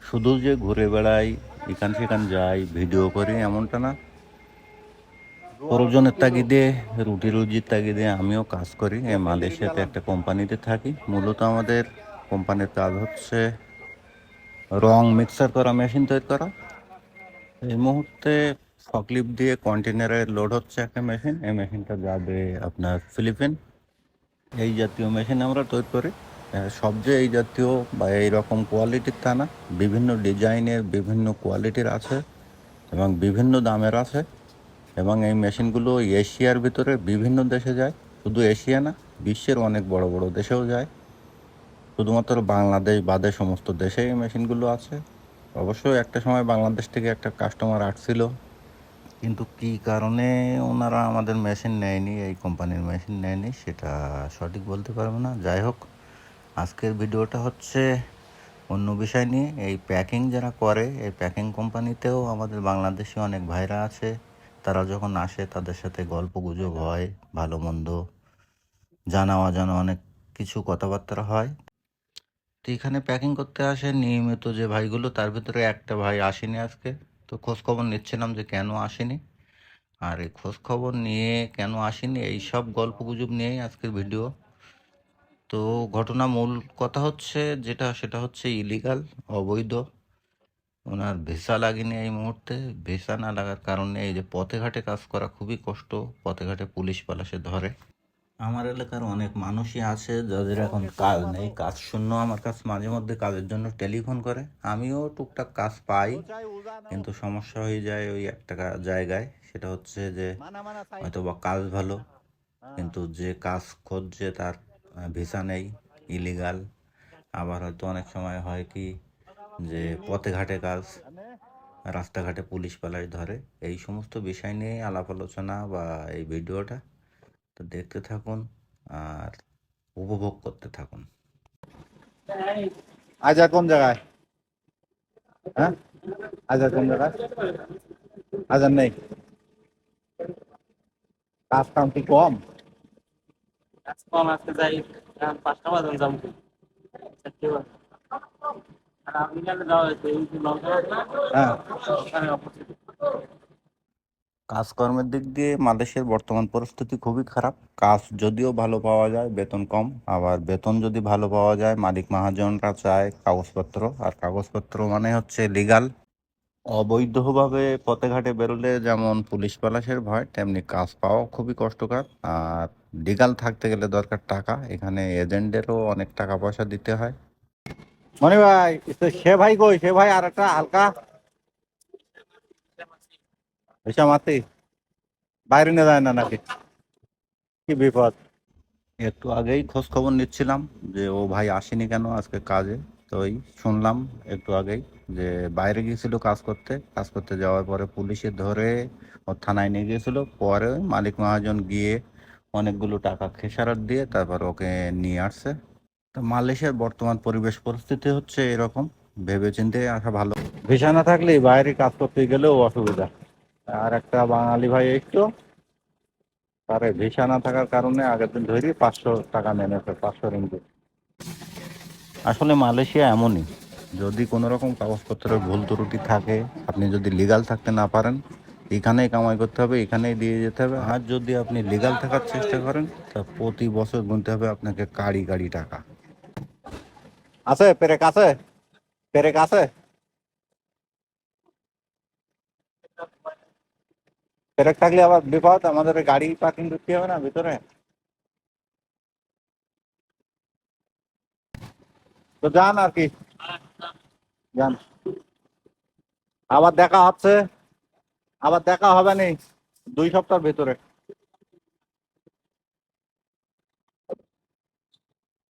শুধু যে ঘুরে বেড়াই, এখান সেখান যাই, ভিডিও করি এমনটা না। প্রয়োজনের তাগিদে, রুটি রুজির তাগিদে আমিও কাজ করি। মালয়েশিয়াতে একটা কোম্পানিতে থাকি। মূলত আমাদের কোম্পানির কাজ হচ্ছে রং মিক্সার করা, মেশিন তৈরি করা। এই মুহূর্তে ফকলিফট দিয়ে কন্টেনারে লোড হচ্ছে একটা মেশিন। এই মেশিনটা যাবে আপনার ফিলিপিন। এই জাতীয় মেশিন আমরা তৈরি করি। সব যে এই জাতীয় বা এইরকম কোয়ালিটির তা না, বিভিন্ন ডিজাইনের বিভিন্ন কোয়ালিটির আছে এবং বিভিন্ন দামের আছে। এবং এই মেশিনগুলো এশিয়ার ভিতরে বিভিন্ন দেশে যায়। শুধু এশিয়া না, বিশ্বের অনেক বড় বড় দেশেও যায়। শুধুমাত্র বাংলাদেশ বাদে সমস্ত দেশে এই মেশিনগুলো আছে। অবশ্যই একটা সময় বাংলাদেশ থেকে একটা কাস্টমার আসছিল, কিন্তু কী কারণে ওনারা আমাদের মেশিন নেয়নি, এই কোম্পানির মেশিন নেয়নি, সেটা সঠিক বলতে পারবো না। যাই হোক, আজকের ভিডিওটা হচ্ছে অন্য বিষয় নিয়ে। এই প্যাকিং যারা করে, এই প্যাকিং কোম্পানিতেও আমাদের বাংলাদেশি অনেক ভাইরা আছে। তারা যখন আসে তাদের সাথে গল্প গুজব হয়, ভালো মন্দ জানা অজানা অনেক কিছু কথাবার্তা হয়। তো এখানে প্যাকিং করতে আসে নিয়মিত যে ভাইগুলো, তার ভিতরে একটা ভাই আসেনি আজকে। তো খোঁজখবর নিচ্ছিলাম যে কেন আসেনি, আর এই খোঁজখবর নিয়ে কেন আসেনি এই সব গল্প গুজব নিয়েই আজকের ভিডিও। তো ঘটনা মূল কথা হচ্ছে যেটা, সেটা হচ্ছে ইলিগাল, অবৈধ। ওনার ভিসা লাগেনি এই মুহূর্তে। ভিসা না লাগার কারণে এই যে পথে ঘাটে কাজ করা খুবই কষ্ট। পথে ঘাটে পুলিশ পালাশে ধরে। আমার এলাকার অনেক মানুষই আছে যাদের এখন কাজ নেই, কাজ শূন্য। আমার কাছে মাঝে মধ্যে কাজের জন্য টেলিফোন করে। আমিও টুকটাক কাজ পাই, কিন্তু সমস্যা হয়ে যায় ওই একটা জায়গায়। সেটা হচ্ছে যে হয়তো বা কাজ ভালো, কিন্তু যে কাজ খুঁজছে তার ভিসা নেই, ইলিগাল। আবার হয়তো অনেক সময় হয় কি যে পথে ঘাটে কাজ, রাস্তাঘাটে পুলিশ পালাশ ধরে। এই সমস্ত বিষয় নিয়ে আলাপ আলোচনা বা এই ভিডিওটা। তো দেখতে থাকুন আর উপভোগ করতে থাকুন। আজা কোন জায়গায়? হ্যাঁ, আজা কোন জায়গায়? আজার নেই, কাজ কাম কি কম? কম আজকে যাই 5টা বাজে যাবো। আর আপনি গেলে যাওয়া হয়েছে এই যে লঙ্কা না হ্যাঁ, ওখানে অপোজিট। কাজকর্মের দিক দিয়ে মালয়েশিয়ার বর্তমান পরিস্থিতি খুবই খারাপ। কাজ যদিও ভালো পাওয়া যায়, বেতন কম। আবার বেতন যদি ভালো পাওয়া যায়, মালিক মহাজনরা চায় কাগজপত্র। আর কাগজপত্র মানে হচ্ছে লিগাল। অবৈধভাবে পথে ঘাটে বেরোলে যেমন পুলিশ পালাশের ভয়, তেমনি কাজ পাওয়া খুবই কষ্টকর। আর লিগাল থাকতে গেলে দরকার টাকা। এখানে এজেন্টেরও অনেক টাকা পয়সা দিতে হয়। মনি ভাই, সে ভাই কই? সে ভাই আর একটা হালকা ভিসা মাতি বাইরে নিয়ে যায় না নাকি? কি বিপদ! একটু আগেই খোঁজ খবর নিচ্ছিলাম যে ও ভাই আসেনি কেন আজকে কাজে। তো ওই শুনলাম একটু আগেই যে বাইরে গিয়েছিল কাজ করতে। কাজ করতে যাওয়ার পরে পুলিশে ধরে ও থানায় নিয়ে গিয়েছিল। পরে ওই মালিক মহাজন গিয়ে অনেকগুলো টাকা খেসারত দিয়ে তারপর ওকে নিয়ে আসছে। তো মালয়েশিয়ার বর্তমান পরিবেশ পরিস্থিতি হচ্ছে এরকম। ভেবেচিন্তে আসা ভালো। ভিসা না থাকলে বাইরে কাজ করতে গেলেও অসুবিধা। আর একটা বাঙালি ভাই একটু, তার ভিসা না থাকার কারণে আগের দিন ধরে 500 টাকা নেমেছে, 500 রিঙ্গিত। আসলে মালয়েশিয়া এমনই। যদি কোনো রকম কাগজপত্রের ভুল ত্রুটি থাকে, আপনি যদি লিগাল থাকতে না পারেন, এখানেই কামাই করতে হবে, এখানেই দিয়ে যেতে হবে। আর যদি আপনি লিগাল থাকার চেষ্টা করেন, তা প্রতি বছর গুনতে হবে আপনাকে কাড়ি কাড়ি টাকা। আছে পেরেক আছে, পেরেক আছে, পেরেক থাকলে আবার বিপদ। আমাদের গাড়ি পার্কিং করতে হবে না ভিতরে? তো যান আর কি, যান। আবার দেখা হচ্ছে, আবার দেখা হবে নি 2 সপ্তাহের ভিতরে।